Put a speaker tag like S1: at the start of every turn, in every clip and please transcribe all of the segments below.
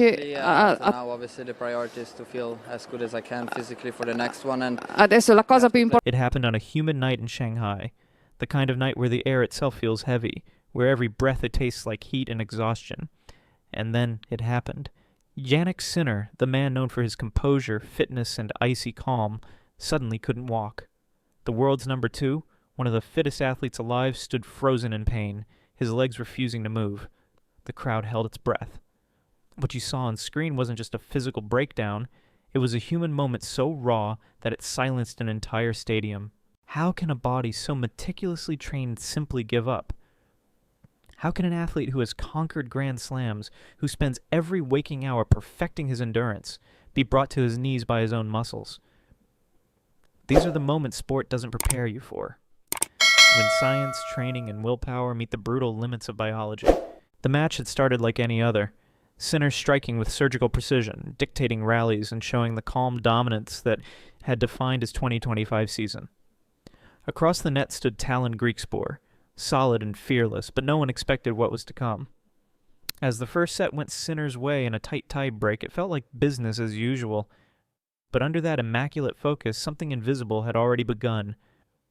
S1: So now obviously the priority is to feel as good as I can physically for the next one. And
S2: Adesso la cosa più importante.
S3: It happened on a humid night in Shanghai, the kind of night where the air itself feels heavy, where every breath it tastes like heat and exhaustion. And then it happened. Jannik Sinner, the man known for his composure, fitness, and icy calm, suddenly couldn't walk. The world's number 2, one of the fittest athletes alive, stood frozen in pain, his legs refusing to move. The crowd held its breath. What you saw on screen wasn't just a physical breakdown, it was a human moment so raw that it silenced an entire stadium. How can a body so meticulously trained simply give up? How can an athlete who has conquered Grand Slams, who spends every waking hour perfecting his endurance, be brought to his knees by his own muscles? These are the moments sport doesn't prepare you for. When science, training, and willpower meet the brutal limits of biology. The match had started like any other. Sinner striking with surgical precision, dictating rallies, and showing the calm dominance that had defined his 2025 season. Across the net stood Tallon Griekspoor, solid and fearless, but no one expected what was to come. As the first set went Sinner's way in a tight tie break, it felt like business as usual. But under that immaculate focus, something invisible had already begun,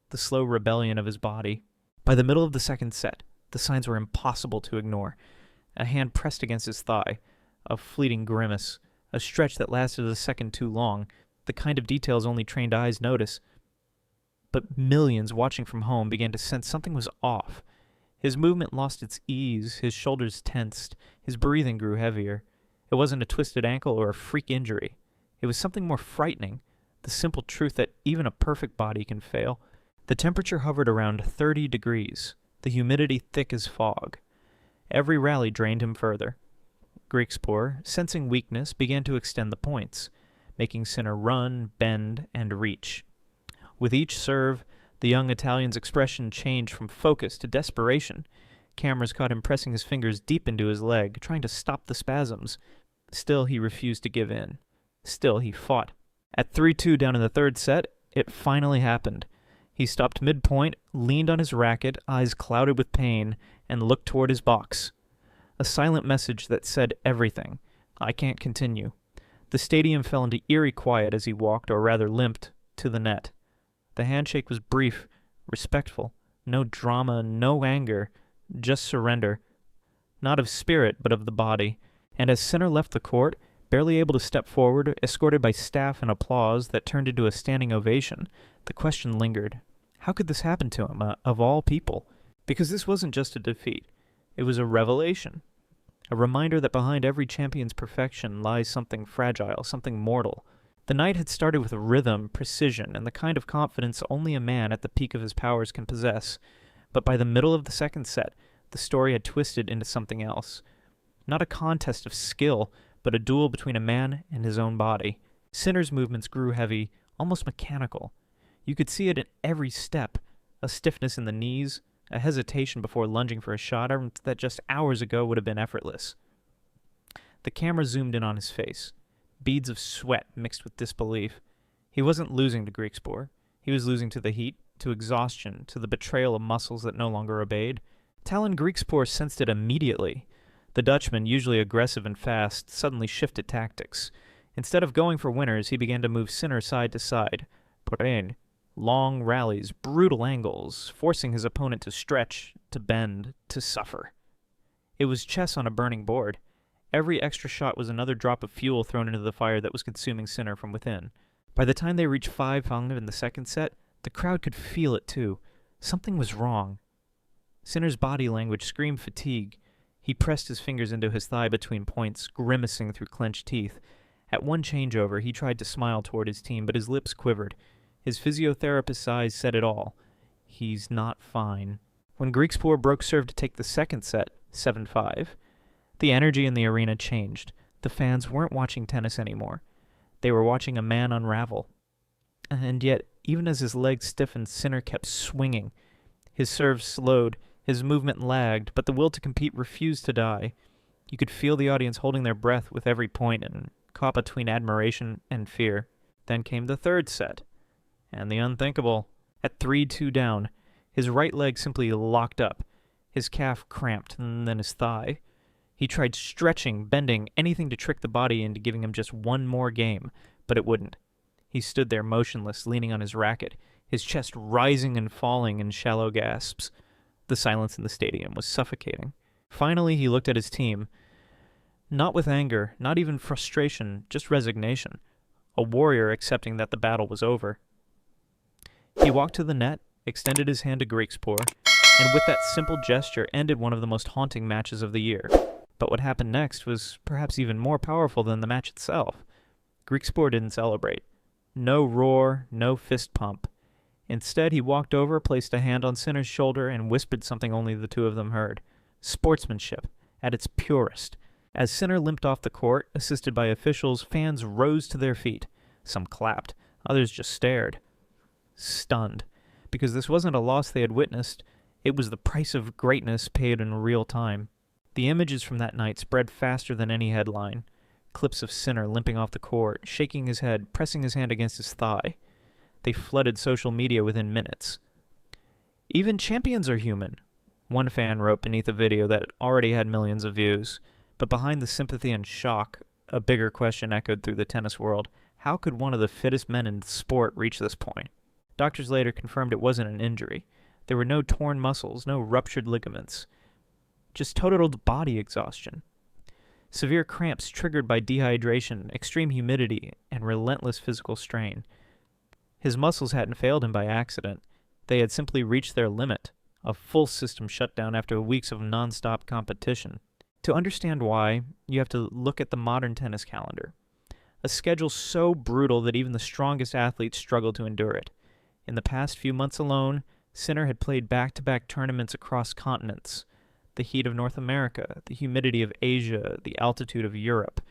S3: the slow rebellion of his body. By the middle of the second set, the signs were impossible to ignore. A hand pressed against his thigh, a fleeting grimace, a stretch that lasted a second too long, the kind of details only trained eyes notice. But millions watching from home began to sense something was off. His movement lost its ease, his shoulders tensed, his breathing grew heavier. It wasn't a twisted ankle or a freak injury. It was something more frightening, the simple truth that even a perfect body can fail. The temperature hovered around 30 degrees, the humidity thick as fog. Every rally drained him further. Griekspoor, sensing weakness, began to extend the points, making Sinner run, bend, and reach. With each serve, the young Italian's expression changed from focus to desperation. Cameras caught him pressing his fingers deep into his leg, trying to stop the spasms. Still, he refused to give in. Still, he fought. At 3-2 down in the third set, it finally happened. He stopped mid-point, leaned on his racket, eyes clouded with pain, and looked toward his box. A silent message that said everything. I can't continue. The stadium fell into eerie quiet as he walked, or rather limped, to the net. The handshake was brief, respectful. No drama, no anger, just surrender. Not of spirit, but of the body. And as Sinner left the court, barely able to step forward, escorted by staff and applause that turned into a standing ovation, the question lingered. How could this happen to him, of all people? Because this wasn't just a defeat. It was a revelation. A reminder that behind every champion's perfection lies something fragile, something mortal. The night had started with rhythm, precision, and the kind of confidence only a man at the peak of his powers can possess. But by the middle of the second set, the story had twisted into something else. Not a contest of skill, but a duel between a man and his own body. Sinner's movements grew heavy, almost mechanical. You could see it in every step, a stiffness in the knees, a hesitation before lunging for a shot that just hours ago would have been effortless. The camera zoomed in on his face, beads of sweat mixed with disbelief. He wasn't losing to Griekspoor. He was losing to the heat, to exhaustion, to the betrayal of muscles that no longer obeyed. Tallon Griekspoor sensed it immediately. The Dutchman, usually aggressive and fast, suddenly shifted tactics. Instead of going for winners, he began to move Sinner side to side. Porén. Long rallies, brutal angles, forcing his opponent to stretch, to bend, to suffer. It was chess on a burning board. Every extra shot was another drop of fuel thrown into the fire that was consuming Sinner from within. By the time they reached 5-5 in the second set, the crowd could feel it too. Something was wrong. Sinner's body language screamed fatigue. He pressed his fingers into his thigh between points, grimacing through clenched teeth. At one changeover, he tried to smile toward his team, but his lips quivered. His physiotherapist's eyes said it all. He's not fine. When Griekspoor broke serve to take the second set, 7-5, the energy in the arena changed. The fans weren't watching tennis anymore. They were watching a man unravel. And yet, even as his legs stiffened, Sinner kept swinging. His serve slowed, his movement lagged, but the will to compete refused to die. You could feel the audience holding their breath with every point and caught between admiration and fear. Then came the third set. And the unthinkable. At 3-2 down, his right leg simply locked up. His calf cramped, and then his thigh. He tried stretching, bending, anything to trick the body into giving him just one more game, but it wouldn't. He stood there motionless, leaning on his racket, his chest rising and falling in shallow gasps. The silence in the stadium was suffocating. Finally, he looked at his team. Not with anger, not even frustration, just resignation. A warrior accepting that the battle was over. He walked to the net, extended his hand to Griekspoor, and with that simple gesture ended one of the most haunting matches of the year. But what happened next was perhaps even more powerful than the match itself. Griekspoor didn't celebrate. No roar, no fist pump. Instead, he walked over, placed a hand on Sinner's shoulder, and whispered something only the two of them heard. Sportsmanship, at its purest. As Sinner limped off the court, assisted by officials, fans rose to their feet. Some clapped, others just stared. Stunned. Because this wasn't a loss they had witnessed, it was the price of greatness paid in real time. The images from that night spread faster than any headline. Clips of Sinner limping off the court, shaking his head, pressing his hand against his thigh. They flooded social media within minutes. Even champions are human, one fan wrote beneath a video that already had millions of views. But behind the sympathy and shock, a bigger question echoed through the tennis world. How could one of the fittest men in the sport reach this point? Doctors later confirmed it wasn't an injury. There were no torn muscles, no ruptured ligaments. Just total body exhaustion. Severe cramps triggered by dehydration, extreme humidity, and relentless physical strain. His muscles hadn't failed him by accident. They had simply reached their limit, a full system shutdown after weeks of non-stop competition. To understand why, you have to look at the modern tennis calendar. A schedule so brutal that even the strongest athletes struggle to endure it. In the past few months alone, Sinner had played back-to-back tournaments across continents. The heat of North America, the humidity of Asia, the altitude of Europe.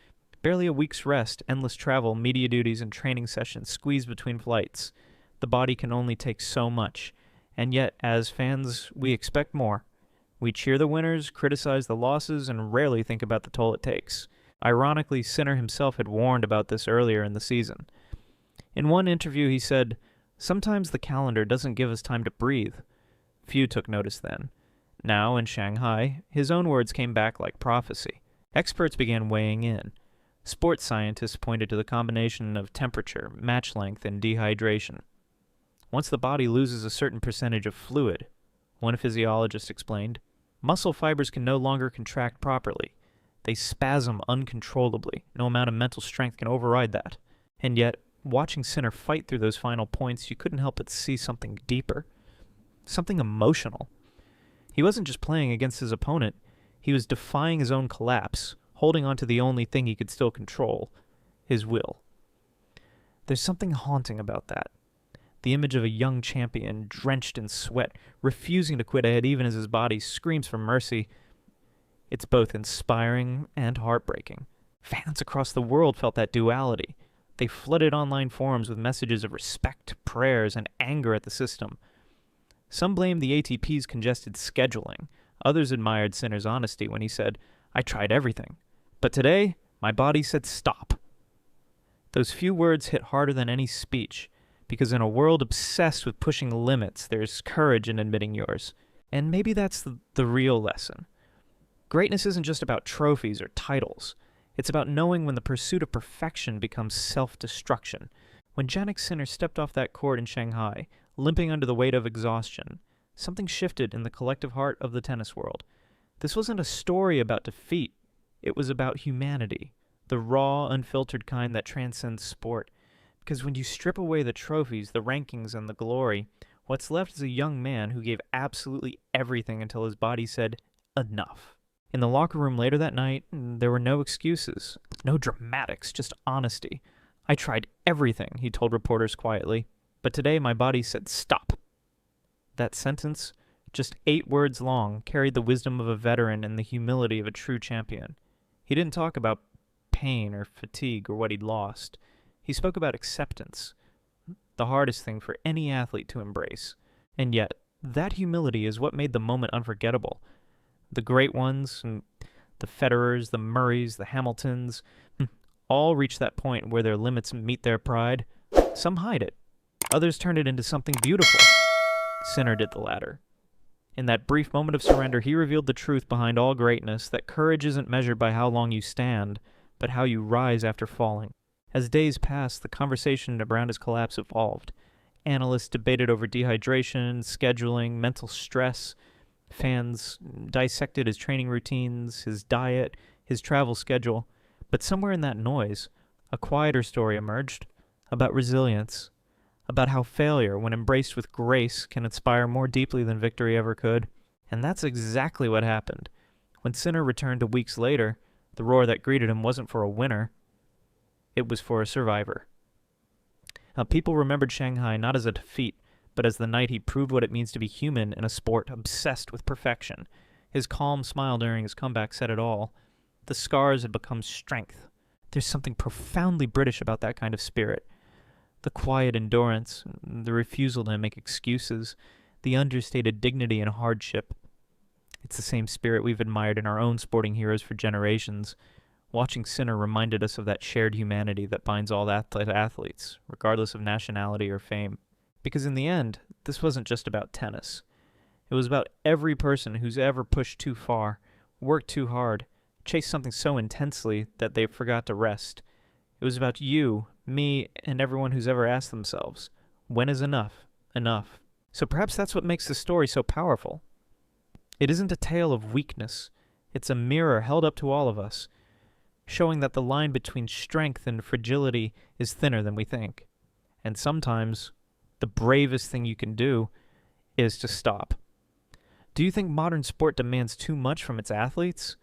S3: Barely a week's rest, endless travel, media duties, and training sessions squeezed between flights. The body can only take so much. And yet, as fans, we expect more. We cheer the winners, criticize the losses, and rarely think about the toll it takes. Ironically, Sinner himself had warned about this earlier in the season. In one interview, he said, "Sometimes the calendar doesn't give us time to breathe." Few took notice then. Now, in Shanghai, his own words came back like prophecy. Experts began weighing in. Sports scientists pointed to the combination of temperature, match length, and dehydration. Once the body loses a certain percentage of fluid, one physiologist explained, muscle fibers can no longer contract properly. They spasm uncontrollably. No amount of mental strength can override that. And yet, watching Sinner fight through those final points, you couldn't help but see something deeper. Something emotional. He wasn't just playing against his opponent. He was defying his own collapse, holding on to the only thing he could still control, his will. There's something haunting about that. The image of a young champion, drenched in sweat, refusing to quit ahead even as his body screams for mercy. It's both inspiring and heartbreaking. Fans across the world felt that duality. They flooded online forums with messages of respect, prayers, and anger at the system. Some blamed the ATP's congested scheduling. Others admired Sinner's honesty when he said, "I tried everything. But today, my body said stop." Those few words hit harder than any speech, because in a world obsessed with pushing limits, there's courage in admitting yours. And maybe that's the real lesson. Greatness isn't just about trophies or titles. It's about knowing when the pursuit of perfection becomes self-destruction. When Jannik Sinner stepped off that court in Shanghai, limping under the weight of exhaustion, something shifted in the collective heart of the tennis world. This wasn't a story about defeat. It was about humanity, the raw, unfiltered kind that transcends sport. Because when you strip away the trophies, the rankings, and the glory, what's left is a young man who gave absolutely everything until his body said, enough. In the locker room later that night, there were no excuses, no dramatics, just honesty. "I tried everything," he told reporters quietly, "but today my body said stop." That sentence, just 8 words long, carried the wisdom of a veteran and the humility of a true champion. He didn't talk about pain or fatigue or what he'd lost. He spoke about acceptance, the hardest thing for any athlete to embrace. And yet, that humility is what made the moment unforgettable. The great ones, the Federers, the Murrays, the Hamiltons, all reach that point where their limits meet their pride. Some hide it. Others turn it into something beautiful. Sinner did the latter. In that brief moment of surrender, he revealed the truth behind all greatness, that courage isn't measured by how long you stand, but how you rise after falling. As days passed, the conversation around his collapse evolved. Analysts debated over dehydration, scheduling, mental stress. Fans dissected his training routines, his diet, his travel schedule. But somewhere in that noise, a quieter story emerged about resilience, about how failure, when embraced with grace, can inspire more deeply than victory ever could. And that's exactly what happened. When Sinner returned 2 weeks later, the roar that greeted him wasn't for a winner. It was for a survivor. Now, people remembered Shanghai not as a defeat, but as the night he proved what it means to be human in a sport obsessed with perfection. His calm smile during his comeback said it all. The scars had become strength. There's something profoundly British about that kind of spirit. The quiet endurance, the refusal to make excuses, the understated dignity in hardship. It's the same spirit we've admired in our own sporting heroes for generations. Watching Sinner reminded us of that shared humanity that binds all athletes, regardless of nationality or fame. Because in the end, this wasn't just about tennis. It was about every person who's ever pushed too far, worked too hard, chased something so intensely that they forgot to rest. It was about you, me, and everyone who's ever asked themselves, when is enough enough? So perhaps that's what makes the story so powerful. It isn't a tale of weakness. It's a mirror held up to all of us, showing that the line between strength and fragility is thinner than we think. And sometimes, the bravest thing you can do is to stop. Do you think modern sport demands too much from its athletes?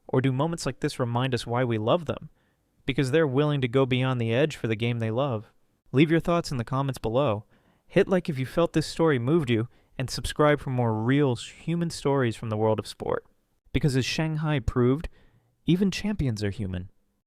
S3: Or do moments like this remind us why we love them? Because they're willing to go beyond the edge for the game they love. Leave your thoughts in the comments below. Hit like if you felt this story moved you, and subscribe for more real human stories from the world of sport. Because as Shanghai proved, even champions are human.